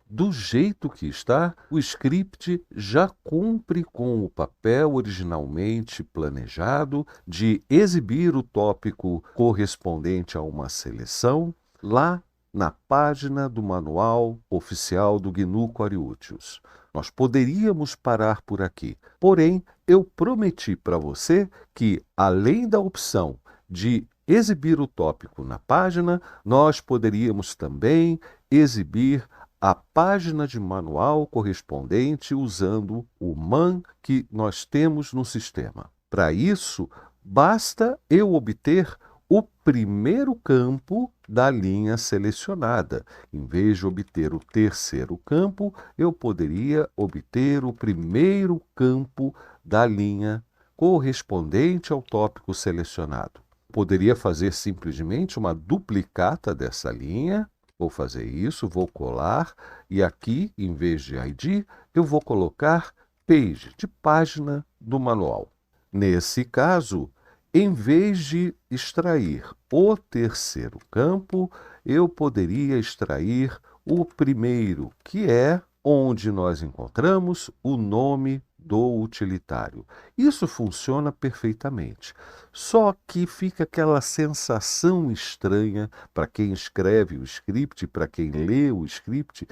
do jeito que está, o script já cumpre com o papel originalmente planejado de exibir o tópico correspondente a uma seleção lá na página do manual oficial do GNU Coriútios. Nós poderíamos parar por aqui, porém, eu prometi para você que, além da opção de exibir o tópico na página, nós poderíamos também exibir a página de manual correspondente usando o MAN que nós temos no sistema. Para isso, basta eu obter o primeiro campo da linha selecionada. Em vez de obter o terceiro campo, eu poderia obter o primeiro campo da linha correspondente ao tópico selecionado. Poderia fazer simplesmente uma duplicata dessa linha. Vou fazer isso, vou colar e aqui, em vez de ID, eu vou colocar page, de página do manual. Nesse caso, em vez de extrair o terceiro campo, eu poderia extrair o primeiro, que é onde nós encontramos o nome do utilitário. Isso funciona perfeitamente. Só que fica aquela sensação estranha para quem escreve o script, para quem lê o script,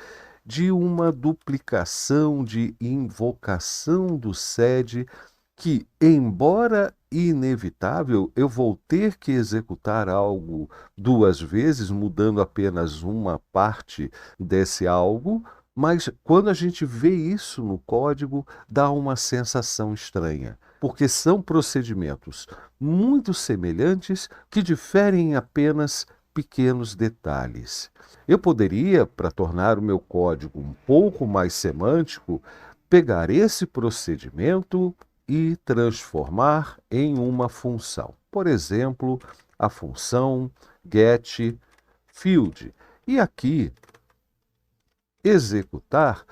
de uma duplicação, de invocação do sed, que, embora inevitável, eu vou ter que executar algo duas vezes, mudando apenas uma parte desse algo, mas quando a gente vê isso no código, dá uma sensação estranha, porque são procedimentos muito semelhantes que diferem em apenas pequenos detalhes. Eu poderia, para tornar o meu código um pouco mais semântico, pegar esse procedimento e transformar em uma função. Por exemplo, a função getField. E aqui executar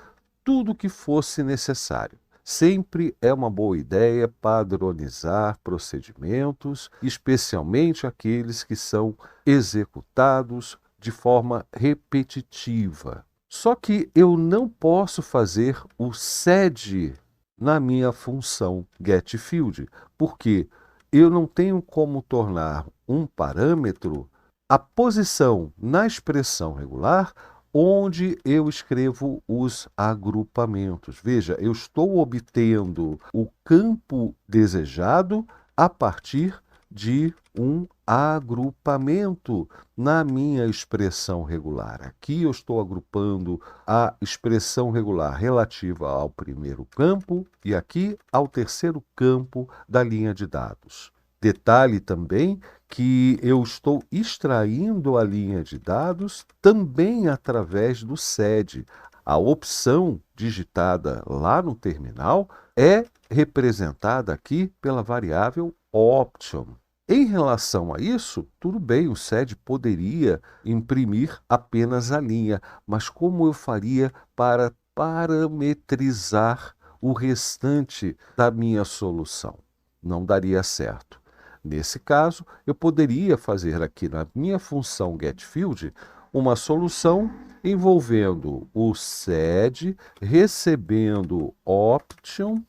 tudo o que fosse necessário. Sempre é uma boa ideia padronizar procedimentos, especialmente aqueles que são executados de forma repetitiva. Só que eu não posso fazer o sed na minha função getField, porque eu não tenho como tornar um parâmetro a posição na expressão regular onde eu escrevo os agrupamentos. Veja, eu estou obtendo o campo desejado a partir de um agrupamento na minha expressão regular. Aqui eu estou agrupando a expressão regular relativa ao primeiro campo e aqui ao terceiro campo da linha de dados. Detalhe também que eu estou extraindo a linha de dados também através do sed. A opção digitada lá no terminal é representada aqui pela variável option. Em relação a isso, tudo bem, o sed poderia imprimir apenas a linha, mas como eu faria para parametrizar o restante da minha solução? Não daria certo. Nesse caso, eu poderia fazer aqui na minha função getField uma solução envolvendo o sed, recebendo option,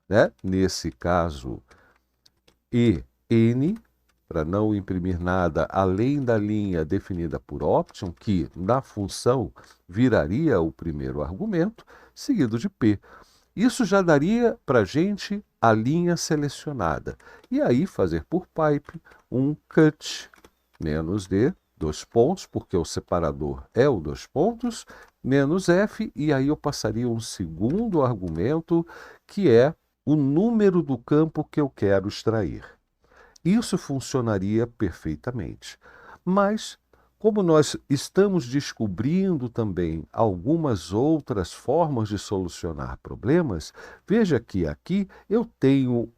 né? Nesse caso, en, para não imprimir nada além da linha definida por option, que na função viraria o primeiro argumento, seguido de p. Isso já daria para a gente a linha selecionada. E aí fazer por pipe um cut, menos d, dois pontos, porque o separador é o dois pontos, menos f, e aí eu passaria um segundo argumento, que é o número do campo que eu quero extrair. Isso funcionaria perfeitamente. Mas, como nós estamos descobrindo também algumas outras formas de solucionar problemas, veja que aqui eu tenho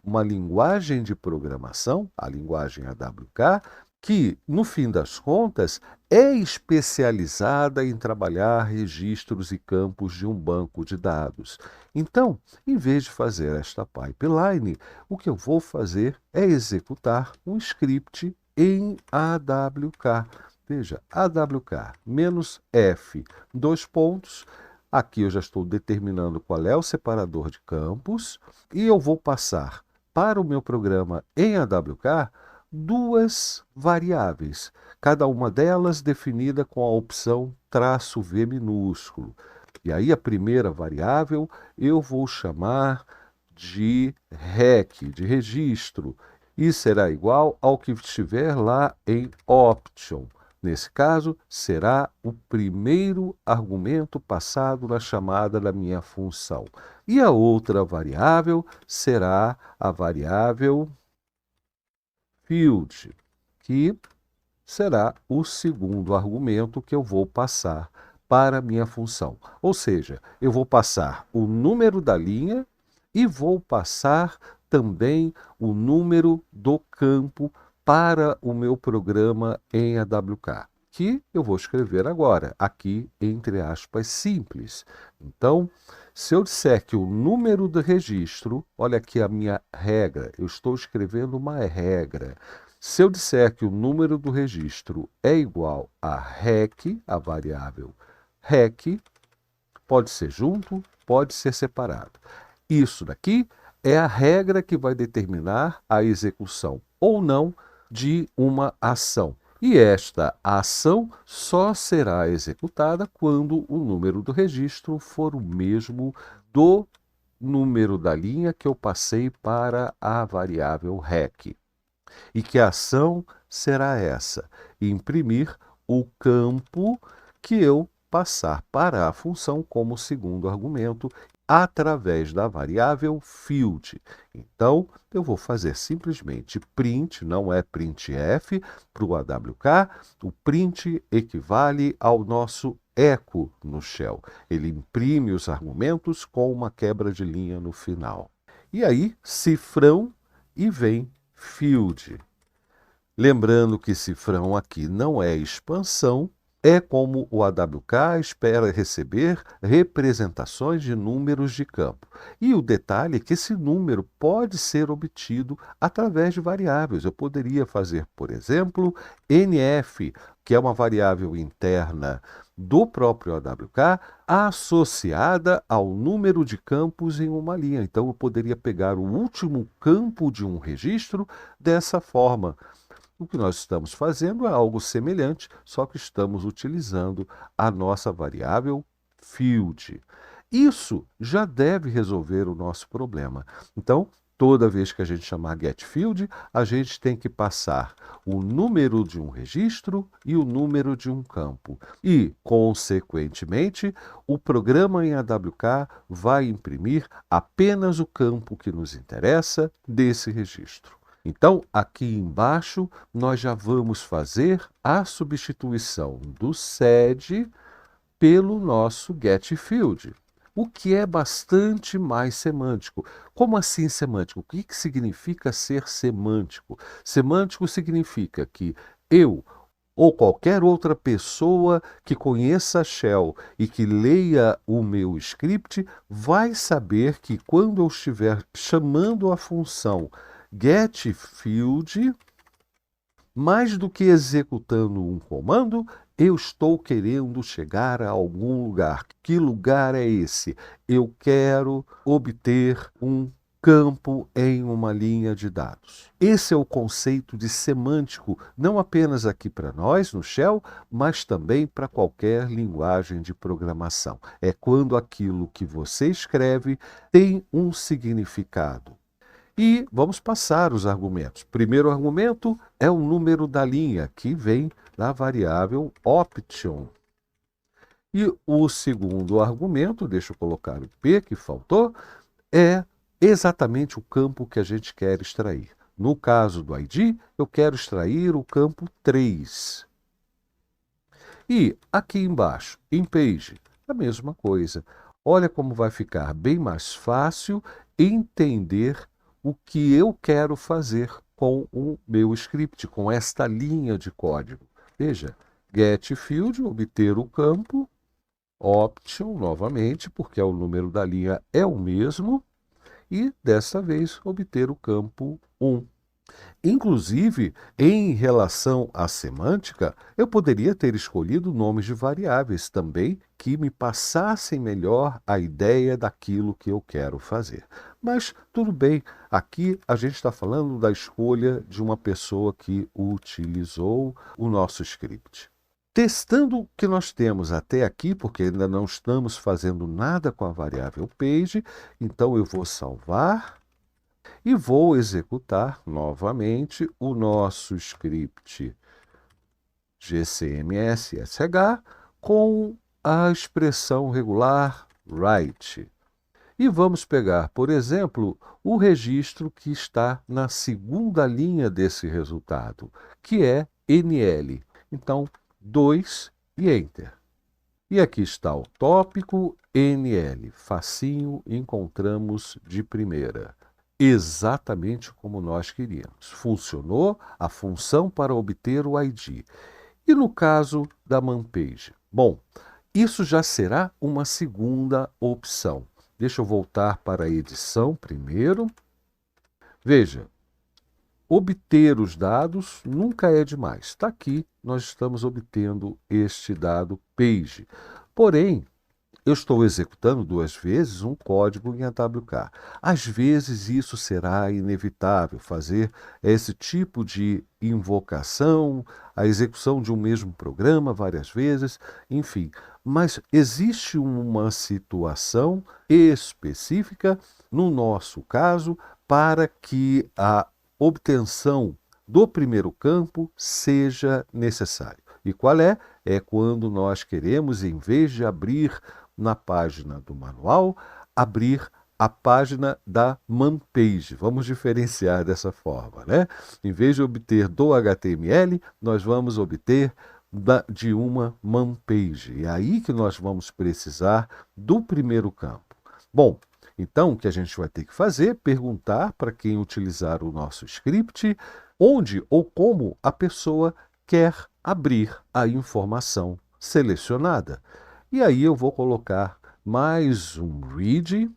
uma linguagem de programação, a linguagem AWK, que, no fim das contas, é especializada em trabalhar registros e campos de um banco de dados. Então, em vez de fazer esta pipeline, o que eu vou fazer é executar um script em AWK. Veja, AWK menos F, dois pontos. Aqui eu já estou determinando qual é o separador de campos e eu vou passar para o meu programa em AWK duas variáveis, cada uma delas definida com a opção "-v minúsculo". E aí a primeira variável eu vou chamar de REC, de registro, e será igual ao que estiver lá em option. Nesse caso, será o primeiro argumento passado na chamada da minha função. E a outra variável será a variável field, que será o segundo argumento que eu vou passar para a minha função. Ou seja, eu vou passar o número da linha e vou passar também o número do campo para o meu programa em AWK, que eu vou escrever agora, aqui entre aspas simples. Então, se eu disser que o número do registro, olha aqui a minha regra, eu estou escrevendo uma regra. Se eu disser que o número do registro é igual a REC, a variável REC, pode ser junto, pode ser separado. Isso daqui é a regra que vai determinar a execução ou não de uma ação. E esta ação só será executada quando o número do registro for o mesmo do número da linha que eu passei para a variável REC. E que a ação será essa: imprimir o campo que eu passar para a função como segundo argumento através da variável field. Então, eu vou fazer simplesmente print, não é printf, para o AWK. O print equivale ao nosso echo no shell. Ele imprime os argumentos com uma quebra de linha no final. E aí, cifrão e vem field. Lembrando que cifrão aqui não é expansão, é como o AWK espera receber representações de números de campo. E o detalhe é que esse número pode ser obtido através de variáveis. Eu poderia fazer, por exemplo, NF, que é uma variável interna do próprio AWK, associada ao número de campos em uma linha. Então, eu poderia pegar o último campo de um registro dessa forma. O que nós estamos fazendo é algo semelhante, só que estamos utilizando a nossa variável field. Isso já deve resolver o nosso problema. Então, toda vez que a gente chamar getField, a gente tem que passar o número de um registro e o número de um campo. E, consequentemente, o programa em AWK vai imprimir apenas o campo que nos interessa desse registro. Então, aqui embaixo, nós já vamos fazer a substituição do sed pelo nosso getField, o que é bastante mais semântico. Como assim semântico? O que significa ser semântico? Semântico significa que eu ou qualquer outra pessoa que conheça a Shell e que leia o meu script vai saber que quando eu estiver chamando a função getField, mais do que executando um comando, eu estou querendo chegar a algum lugar. Que lugar é esse? Eu quero obter um campo em uma linha de dados. Esse é o conceito de semântico, não apenas aqui para nós no Shell, mas também para qualquer linguagem de programação. É quando aquilo que você escreve tem um significado. E vamos passar os argumentos. Primeiro argumento é o número da linha, que vem da variável option. E o segundo argumento, deixa eu colocar o P que faltou, é exatamente o campo que a gente quer extrair. No caso do ID, eu quero extrair o campo 3. E aqui embaixo, em page, a mesma coisa. Olha como vai ficar bem mais fácil entender o que eu quero fazer com o meu script, com esta linha de código. Veja, getField, obter o campo, option, novamente, porque o número da linha é o mesmo, e dessa vez obter o campo 1. Inclusive, em relação à semântica, eu poderia ter escolhido nomes de variáveis também que me passassem melhor a ideia daquilo que eu quero fazer. Mas tudo bem, aqui a gente está falando da escolha de uma pessoa que utilizou o nosso script. Testando o que nós temos até aqui, porque ainda não estamos fazendo nada com a variável page, então eu vou salvar e vou executar novamente o nosso script GCMS-SH com a expressão regular write. E vamos pegar, por exemplo, o registro que está na segunda linha desse resultado, que é NL. Então, 2 e Enter. E aqui está o tópico NL. Facinho, encontramos de primeira. Exatamente como nós queríamos. Funcionou a função para obter o ID. E no caso da manpage? Bom, isso já será uma segunda opção. Deixa eu voltar para a edição primeiro. Veja, obter os dados nunca é demais. Está aqui, nós estamos obtendo este dado page. Porém, eu estou executando 2 vezes um código em AWK. Às vezes isso será inevitável, fazer esse tipo de invocação, a execução de um mesmo programa várias vezes, enfim. Mas existe uma situação específica, no nosso caso, para que a obtenção do primeiro campo seja necessário. E qual é? É quando nós queremos, em vez de abrir na página do manual, abrir a página da manpage. Vamos diferenciar dessa forma, né? Em vez de obter do HTML, nós vamos obter de uma manpage. E é aí que nós vamos precisar do primeiro campo. Bom, então o que a gente vai ter que fazer? Perguntar para quem utilizar o nosso script onde ou como a pessoa quer abrir a informação selecionada. E aí eu vou colocar mais um read,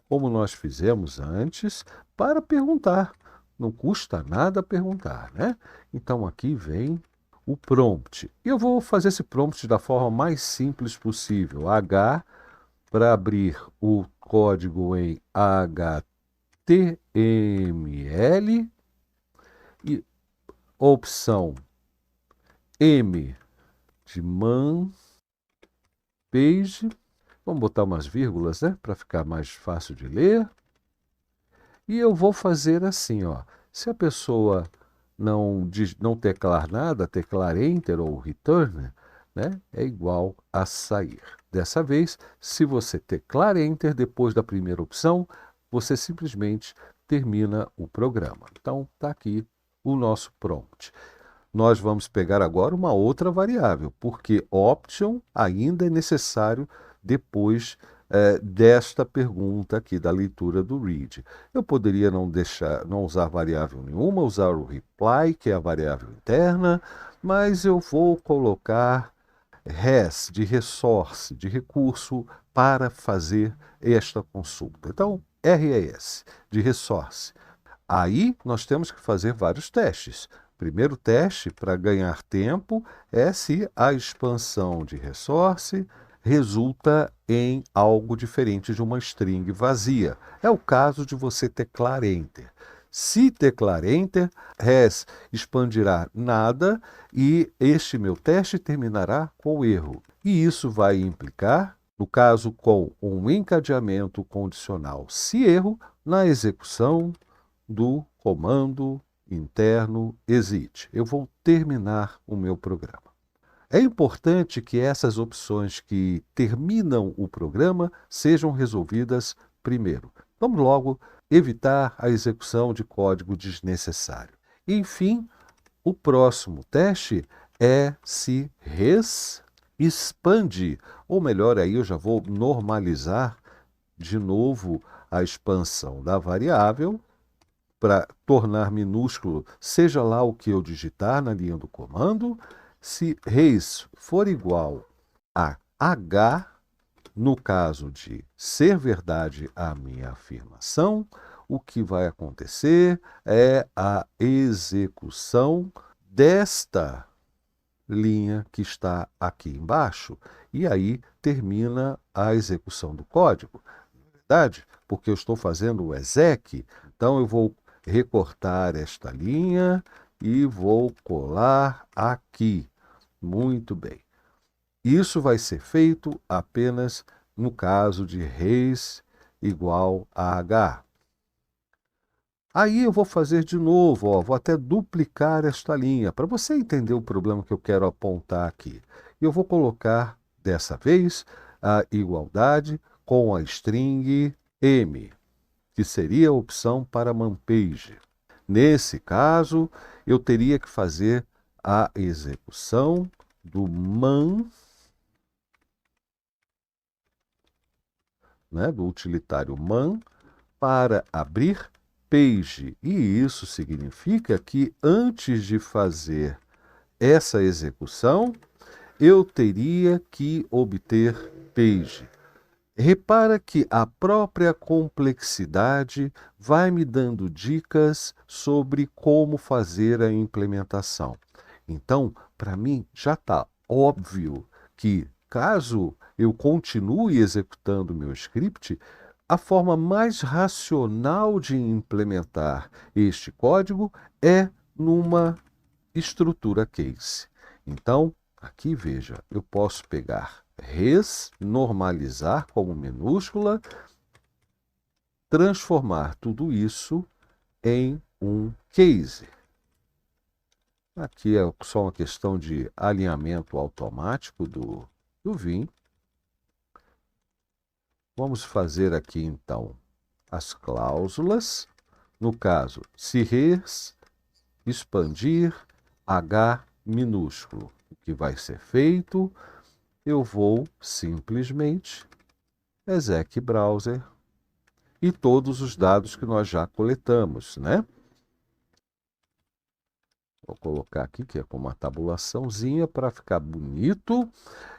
como nós fizemos antes, para perguntar. Não custa nada perguntar, né? Então aqui vem o prompt. E eu vou fazer esse prompt da forma mais simples possível. H para abrir o código em HTML e opção M de man page. Vamos botar umas vírgulas, né, para ficar mais fácil de ler. E eu vou fazer assim, ó. Se a pessoa não teclar nada, teclar Enter ou Return, né, é igual a sair. Dessa vez, se você teclar Enter depois da primeira opção, você simplesmente termina o programa. Então, está aqui o nosso prompt. Nós vamos pegar agora uma outra variável, porque option ainda é necessário depois desta pergunta aqui da leitura do read. Eu poderia não usar variável nenhuma, usar o reply, que é a variável interna, mas eu vou colocar res, de resource, de recurso, para fazer esta consulta. Então, RES, de resource. Aí nós temos que fazer vários testes. Primeiro teste para ganhar tempo é se a expansão de resource resulta em algo diferente de uma string vazia. É o caso de você teclar Enter. Se teclar Enter, res expandirá nada e este meu teste terminará com erro. E isso vai implicar, no caso com um encadeamento condicional se erro, na execução do comando interno exit. Eu vou terminar o meu programa. É importante que essas opções que terminam o programa sejam resolvidas primeiro. Vamos logo evitar a execução de código desnecessário. Enfim, o próximo teste é se res expande, ou melhor, aí eu já vou normalizar de novo a expansão da variável para tornar minúsculo, seja lá o que eu digitar na linha do comando. Se res for igual a H, no caso de ser verdade a minha afirmação, o que vai acontecer é a execução desta linha que está aqui embaixo, e aí termina a execução do código. Na verdade, porque eu estou fazendo o exec, então eu vou recortar esta linha e vou colar aqui. Muito bem. Isso vai ser feito apenas no caso de reis igual a h. Aí eu vou fazer de novo, ó, vou até duplicar esta linha, para você entender o problema que eu quero apontar aqui. Eu vou colocar, dessa vez, a igualdade com a string m, que seria a opção para manpage. Nesse caso, eu teria que fazer a execução do man, né, do utilitário man, para abrir page. E isso significa que antes de fazer essa execução, eu teria que obter page. Repara que a própria complexidade vai me dando dicas sobre como fazer a implementação. Então, para mim, já está óbvio que, caso eu continue executando meu script, a forma mais racional de implementar este código é numa estrutura case. Então, aqui veja, eu posso pegar res, normalizar como minúscula, transformar tudo isso em um case. Aqui é só uma questão de alinhamento automático do Vim. Vamos fazer aqui, então, as cláusulas. No caso, se res, expandir, h minúsculo. O que vai ser feito? Eu vou simplesmente exec browser e todos os dados que nós já coletamos, né? Vou colocar aqui que é com uma tabulaçãozinha para ficar bonito.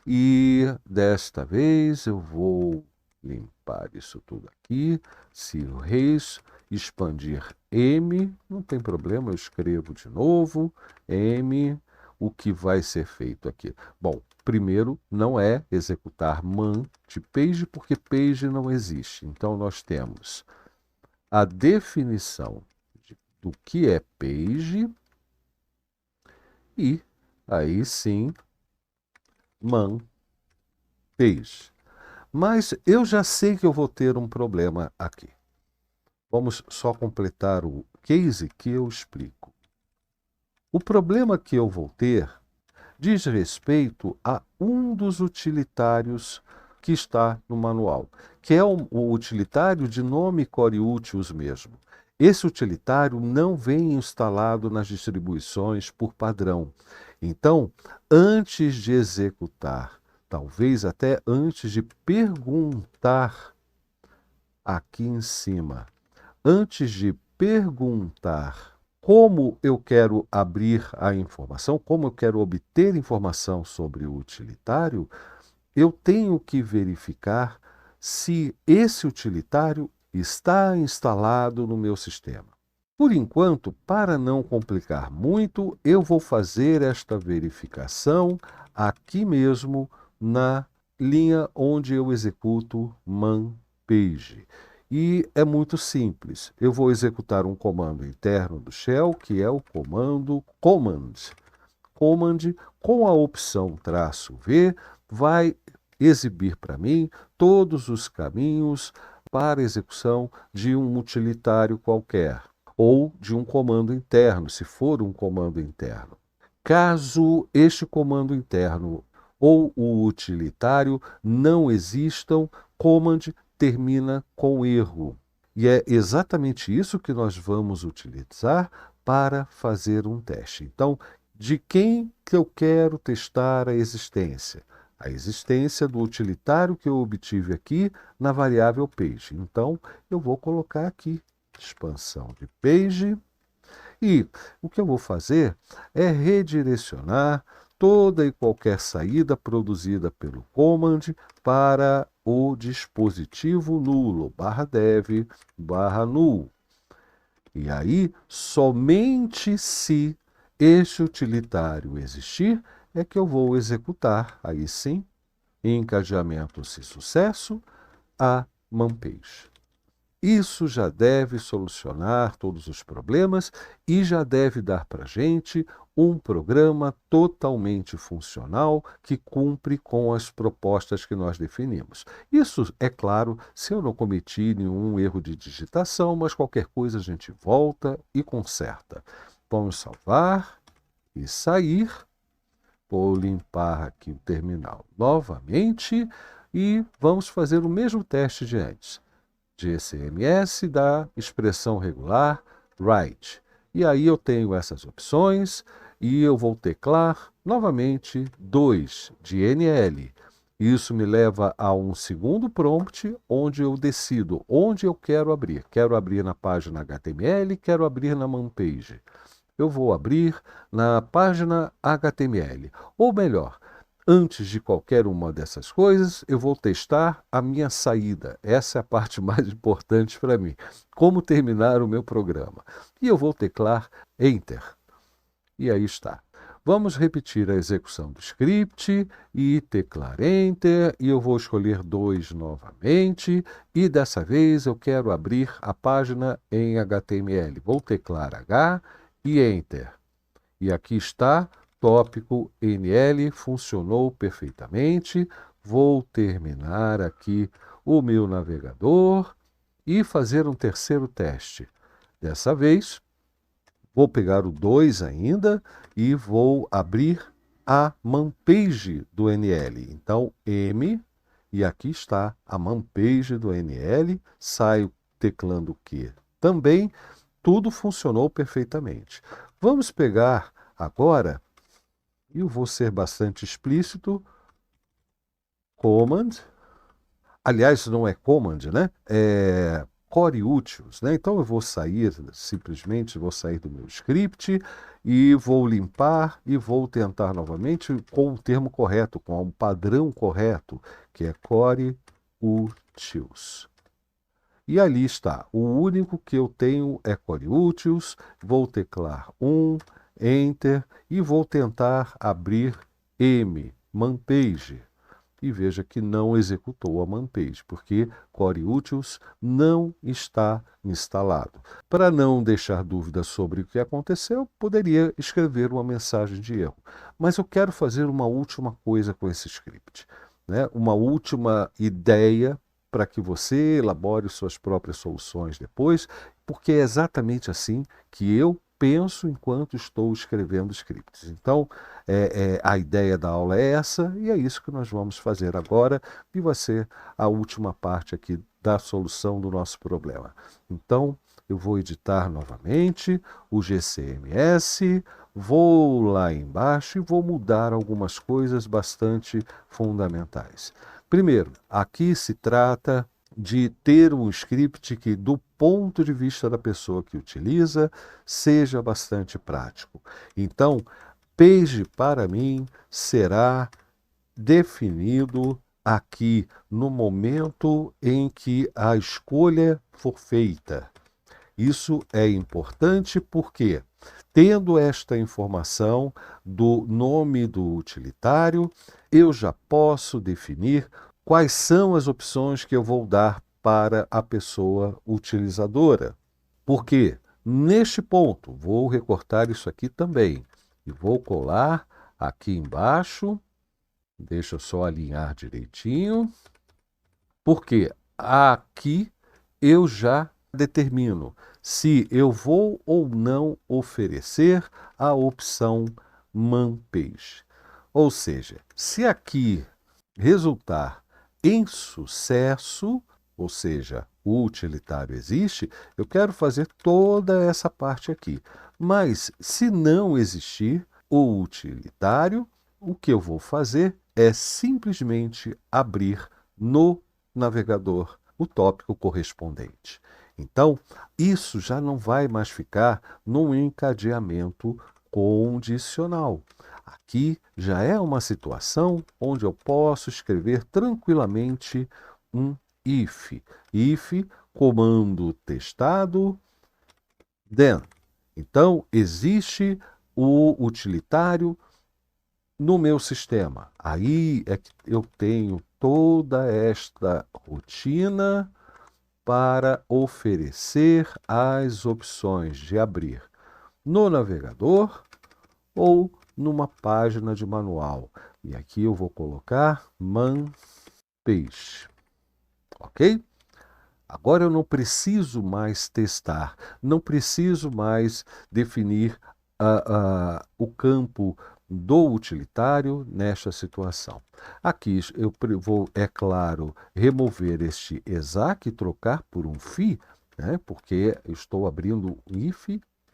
E desta vez eu vou limpar isso tudo aqui. Se o reis expandir m, não tem problema, eu escrevo de novo. M, o que vai ser feito aqui? Bom, primeiro não é executar man de page, porque page não existe. Então nós temos a definição do que é page e aí sim man page. Mas eu já sei que eu vou ter um problema aqui. Vamos só completar o case que eu explico. O problema que eu vou ter diz respeito a um dos utilitários que está no manual, que é o utilitário de nome coreútilis mesmo. Esse utilitário não vem instalado nas distribuições por padrão. Então, antes de executar, talvez até antes de perguntar aqui em cima, antes de perguntar como eu quero abrir a informação, como eu quero obter informação sobre o utilitário, eu tenho que verificar se esse utilitário está instalado no meu sistema. Por enquanto, para não complicar muito, eu vou fazer esta verificação aqui mesmo na linha onde eu executo man page. E é muito simples. Eu vou executar um comando interno do shell, que é o comando command. Command, com a opção "-v", vai exibir para mim todos os caminhos para execução de um utilitário qualquer, ou de um comando interno, se for um comando interno. Caso este comando interno ou o utilitário não existam, command termina com erro. E é exatamente isso que nós vamos utilizar para fazer um teste. Então, de quem que eu quero testar a existência? A existência do utilitário que eu obtive aqui na variável page. Então, eu vou colocar aqui expansão de page. E o que eu vou fazer é redirecionar toda e qualquer saída produzida pelo command para o dispositivo nulo, /dev/null. E aí, somente se este utilitário existir, é que eu vou executar, aí sim, em encadeamento se sucesso, a ManPage. Isso já deve solucionar todos os problemas e já deve dar para a gente um programa totalmente funcional que cumpre com as propostas que nós definimos. Isso, é claro, se eu não cometi nenhum erro de digitação, mas qualquer coisa a gente volta e conserta. Vamos salvar e sair. Vou limpar aqui o terminal novamente e vamos fazer o mesmo teste de antes. GCMS da expressão regular right. E aí eu tenho essas opções e eu vou teclar novamente 2 de NL. Isso me leva a um segundo prompt onde eu decido onde eu quero abrir. Quero abrir na página HTML, quero abrir na ManPage. Eu vou abrir na página HTML. Ou melhor, antes de qualquer uma dessas coisas, eu vou testar a minha saída. Essa é a parte mais importante para mim. Como terminar o meu programa. E eu vou teclar Enter. E aí está. Vamos repetir a execução do script e teclar Enter. E eu vou escolher 2 novamente. E dessa vez eu quero abrir a página em HTML. Vou teclar H e Enter. E aqui está. Tópico NL funcionou perfeitamente. Vou terminar aqui o meu navegador e fazer um terceiro teste. Dessa vez, vou pegar o 2 ainda e vou abrir a ManPage do NL. Então, M, e aqui está a ManPage do NL. Saio teclando Q também. Tudo funcionou perfeitamente. Vamos pegar agora, e eu vou ser bastante explícito, Command, aliás, não é Command, né? É Core Utils, né? Então eu vou sair, simplesmente vou sair do meu script e vou limpar e vou tentar novamente com o termo correto, com o padrão correto, que é Core Utils. E ali está, o único que eu tenho é Core Utils, vou teclar 1, Enter, e vou tentar abrir M, ManPage. E veja que não executou a ManPage, porque Core Utils não está instalado. Para não deixar dúvidas sobre o que aconteceu, poderia escrever uma mensagem de erro. Mas eu quero fazer uma última coisa com esse script, né? Uma última ideia para que você elabore suas próprias soluções depois, porque é exatamente assim que eu penso enquanto estou escrevendo scripts. Então, a ideia da aula é essa, e é isso que nós vamos fazer agora, e vai ser a última parte aqui da solução do nosso problema. Então, eu vou editar novamente o GCMS, vou lá embaixo e vou mudar algumas coisas bastante fundamentais. Primeiro, aqui se trata de ter um script que, do ponto de vista da pessoa que utiliza, seja bastante prático. Então, page para mim será definido aqui no momento em que a escolha for feita. Isso é importante porque, tendo esta informação do nome do utilitário, eu já posso definir quais são as opções que eu vou dar para a pessoa utilizadora. Porque, neste ponto, vou recortar isso aqui também e vou colar aqui embaixo. Deixa eu só alinhar direitinho. Porque aqui eu já determino se eu vou ou não oferecer a opção ManPage. Ou seja, se aqui resultar em sucesso, ou seja, o utilitário existe, eu quero fazer toda essa parte aqui. Mas se não existir o utilitário, o que eu vou fazer é simplesmente abrir no navegador o tópico correspondente. Então, isso já não vai mais ficar num encadeamento condicional. Aqui já é uma situação onde eu posso escrever tranquilamente um if. If, comando testado, then. Então, existe o utilitário no meu sistema. Aí é que eu tenho toda esta rotina para oferecer as opções de abrir no navegador ou numa página de manual. E aqui eu vou colocar man page, ok? Agora eu não preciso mais testar, não preciso mais definir o campo do utilitário nesta situação. Aqui eu vou, é claro, remover este exact e trocar por um fi, né, porque eu estou abrindo if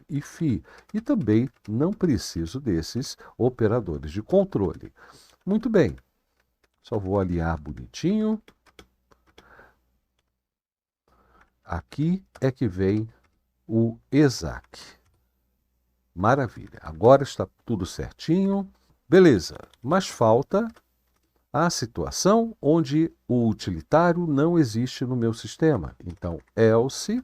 e fi. E também não preciso desses operadores de controle. Muito bem, só vou alinhar bonitinho. Aqui é que vem o exact. Maravilha. Agora está tudo certinho. Beleza. Mas falta a situação onde o utilitário não existe no meu sistema. Então, else.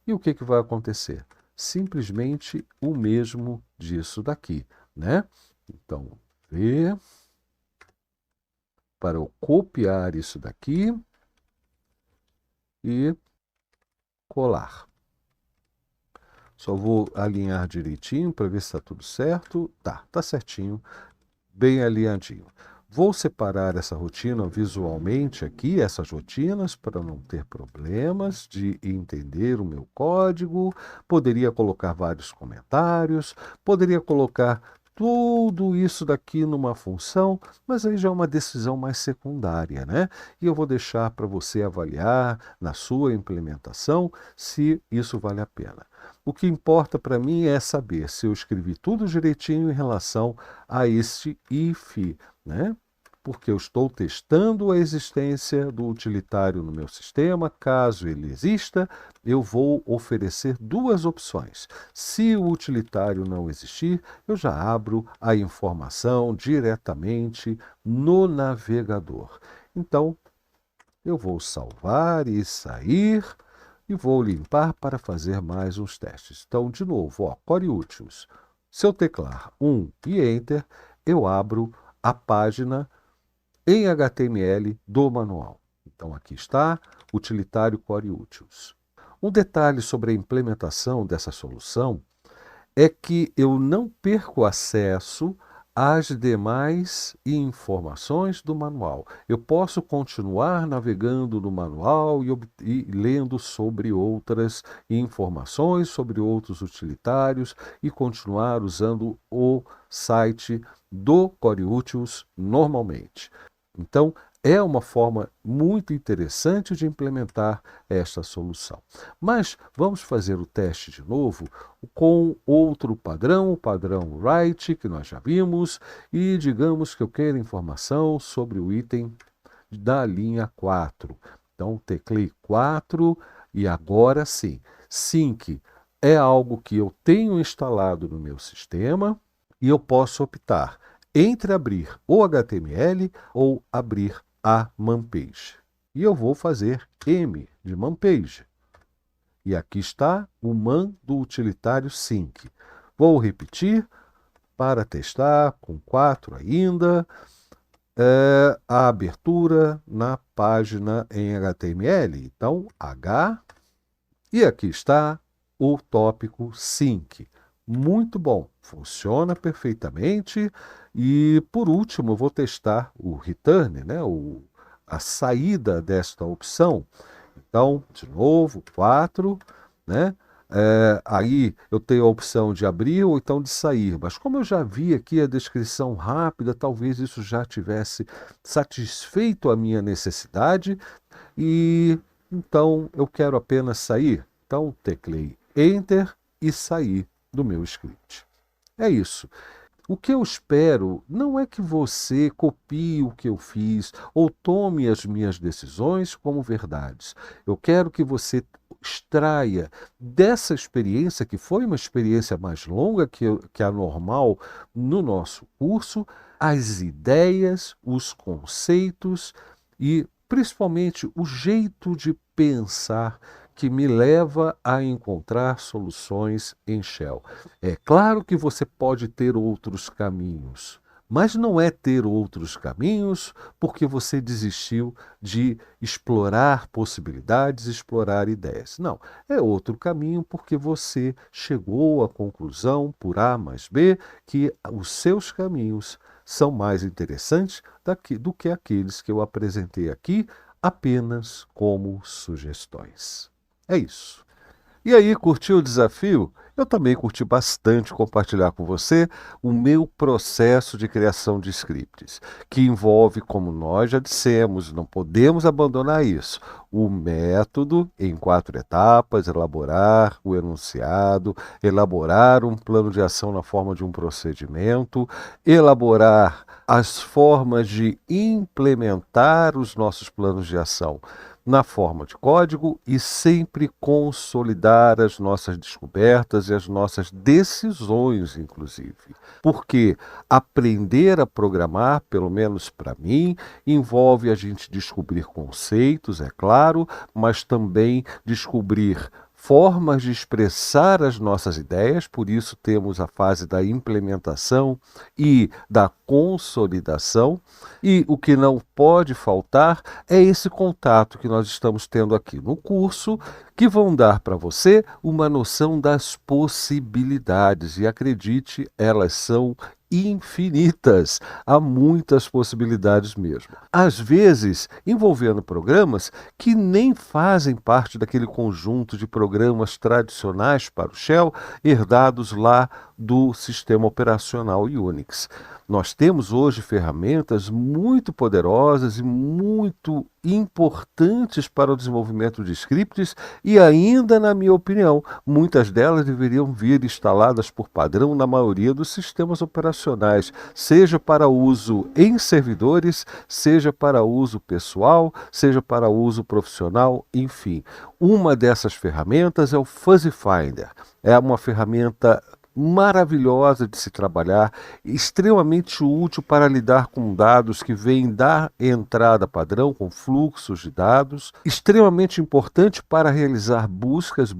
E o que vai acontecer? Simplesmente o mesmo disso daqui, né? Então, V. Para eu copiar isso daqui e colar. Só vou alinhar direitinho para ver se está tudo certo. Tá certinho, bem alinhadinho. Vou separar essa rotina visualmente aqui, essas rotinas, para não ter problemas de entender o meu código. Poderia colocar vários comentários, poderia colocar tudo isso daqui numa função, mas aí já é uma decisão mais secundária, né? E eu vou deixar para você avaliar na sua implementação se isso vale a pena. O que importa para mim é saber se eu escrevi tudo direitinho em relação a este if, né? Porque eu estou testando a existência do utilitário no meu sistema. Caso ele exista, eu vou oferecer duas opções. Se o utilitário não existir, eu já abro a informação diretamente no navegador. Então, eu vou salvar e sair e vou limpar para fazer mais uns testes. Então, de novo, ó, Core Úteis. Se eu teclar 1 e Enter, eu abro a página em HTML do manual. Então, aqui está, utilitário Core Úteis. Um detalhe sobre a implementação dessa solução é que eu não perco acesso às demais informações do manual. Eu posso continuar navegando no manual e lendo sobre outras informações, sobre outros utilitários e continuar usando o site do Core Úteis normalmente. Então, é uma forma muito interessante de implementar esta solução. Mas vamos fazer o teste de novo com outro padrão, o padrão write, que nós já vimos, e digamos que eu quero informação sobre o item da linha 4. Então, teclei 4 e agora sim, sync é algo que eu tenho instalado no meu sistema e eu posso optar entre abrir o HTML ou abrir a manpage. E eu vou fazer M de manpage. E aqui está o man do utilitário sync. Vou repetir para testar com 4 ainda. A abertura na página em HTML. Então, H. E aqui está o tópico sync. Muito bom, funciona perfeitamente. E por último, eu vou testar o return, né? A saída desta opção. Então, de novo, 4, né? Aí eu tenho a opção de abrir ou então de sair, mas como eu já vi aqui a descrição rápida, talvez isso já tivesse satisfeito a minha necessidade e então eu quero apenas sair. Então, teclei Enter e saí do meu script. É isso. O que eu espero não é que você copie o que eu fiz ou tome as minhas decisões como verdades. Eu quero que você extraia dessa experiência, que foi uma experiência mais longa que a normal no nosso curso, as ideias, os conceitos e principalmente o jeito de pensar que me leva a encontrar soluções em Shell. É claro que você pode ter outros caminhos, mas não é ter outros caminhos porque você desistiu de explorar possibilidades, explorar ideias. Não, é outro caminho porque você chegou à conclusão, por A mais B, que os seus caminhos são mais interessantes do que aqueles que eu apresentei aqui apenas como sugestões. É isso. E aí, curtiu o desafio? Eu também curti bastante compartilhar com você o meu processo de criação de scripts, que envolve, como nós já dissemos, não podemos abandonar isso, o método em 4 etapas, elaborar o enunciado, elaborar um plano de ação na forma de um procedimento, elaborar as formas de implementar os nossos planos de ação na forma de código e sempre consolidar as nossas descobertas e as nossas decisões, inclusive. Porque aprender a programar, pelo menos para mim, envolve a gente descobrir conceitos, é claro, mas também descobrir formas de expressar as nossas ideias, por isso temos a fase da implementação e da consolidação, e o que não pode faltar é esse contato que nós estamos tendo aqui no curso, que vão dar para você uma noção das possibilidades, e acredite, elas são infinitas, há muitas possibilidades mesmo. Às vezes, envolvendo programas que nem fazem parte daquele conjunto de programas tradicionais para o Shell, herdados lá do sistema operacional Unix. Nós temos hoje ferramentas muito poderosas e muito importantes para o desenvolvimento de scripts e ainda, na minha opinião, muitas delas deveriam vir instaladas por padrão na maioria dos sistemas operacionais, seja para uso em servidores, seja para uso pessoal, seja para uso profissional, enfim. Uma dessas ferramentas é o Fuzzy Finder. É uma ferramenta maravilhosa de se trabalhar, extremamente útil para lidar com dados que vêm da entrada padrão, com fluxos de dados, extremamente importante para realizar buscas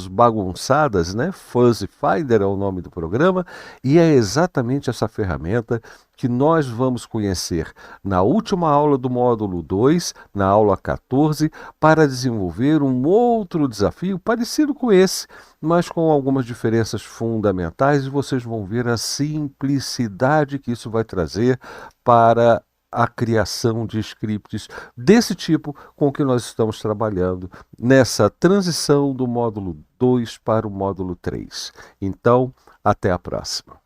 bagunçadas, né? Fuzzy Finder é o nome do programa, e é exatamente essa ferramenta que nós vamos conhecer na última aula do módulo 2, na aula 14, para desenvolver um outro desafio parecido com esse, mas com algumas diferenças fundamentais, e vocês vão ver a simplicidade que isso vai trazer para a criação de scripts desse tipo com que nós estamos trabalhando nessa transição do módulo 2 para o módulo 3. Então, até a próxima.